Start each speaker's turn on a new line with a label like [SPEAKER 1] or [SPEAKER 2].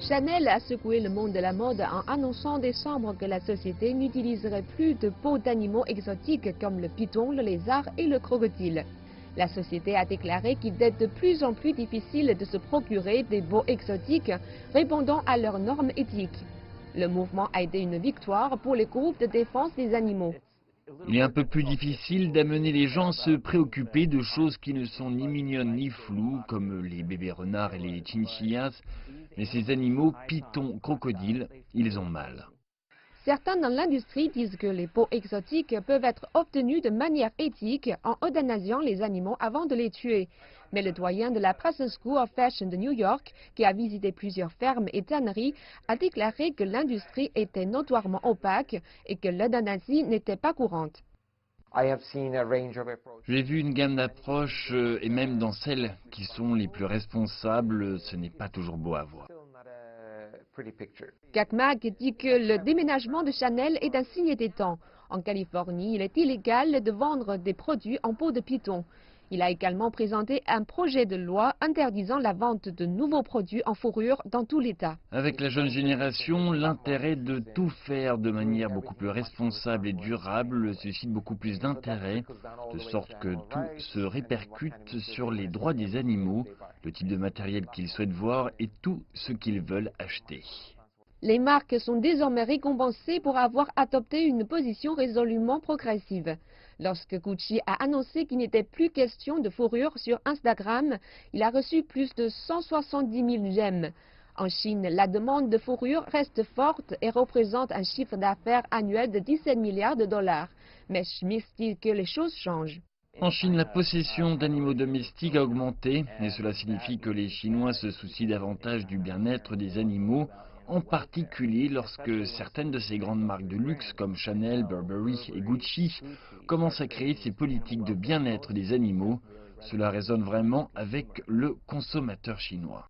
[SPEAKER 1] Chanel a secoué le monde de la mode en annonçant en décembre que la société n'utiliserait plus de peaux d'animaux exotiques comme le python, le lézard et le crocodile. La société a déclaré qu'il est de plus en plus difficile de se procurer des peaux exotiques répondant à leurs normes éthiques. Le mouvement a été une victoire pour les groupes de défense des animaux.
[SPEAKER 2] Il est un peu plus difficile d'amener les gens à se préoccuper de choses qui ne sont ni mignonnes ni floues, comme les bébés renards et les chinchillas, mais ces animaux, pythons, crocodiles, ils ont mal.
[SPEAKER 1] Certains dans l'industrie disent que les peaux exotiques peuvent être obtenues de manière éthique en euthanasiant les animaux avant de les tuer. Mais le doyen de la Preston School of Fashion de New York, qui a visité plusieurs fermes et tanneries, a déclaré que l'industrie était notoirement opaque et que l'euthanasie n'était pas courante.
[SPEAKER 2] J'ai vu une gamme d'approches et même dans celles qui sont les plus responsables, ce n'est pas toujours beau à voir.
[SPEAKER 1] Gakmag dit que le déménagement de Chanel est un signe des temps. En Californie, il est illégal de vendre des produits en peau de python. Il a également présenté un projet de loi interdisant la vente de nouveaux produits en fourrure dans tout l'État.
[SPEAKER 2] Avec la jeune génération, l'intérêt de tout faire de manière beaucoup plus responsable et durable suscite beaucoup plus d'intérêt, de sorte que tout se répercute sur les droits des animaux, le type de matériel qu'ils souhaitent voir et tout ce qu'ils veulent acheter.
[SPEAKER 1] Les marques sont désormais récompensées pour avoir adopté une position résolument progressive. Lorsque Gucci a annoncé qu'il n'était plus question de fourrure sur Instagram, il a reçu plus de 170 000 j'aime. En Chine, la demande de fourrure reste forte et représente un chiffre d'affaires annuel de 17 milliards de dollars. Mais Schmidt dit que les choses changent.
[SPEAKER 2] En Chine, la possession d'animaux domestiques a augmenté et cela signifie que les Chinois se soucient davantage du bien-être des animaux, en particulier lorsque certaines de ces grandes marques de luxe comme Chanel, Burberry et Gucci commencent à créer ces politiques de bien-être des animaux. Cela résonne vraiment avec le consommateur chinois.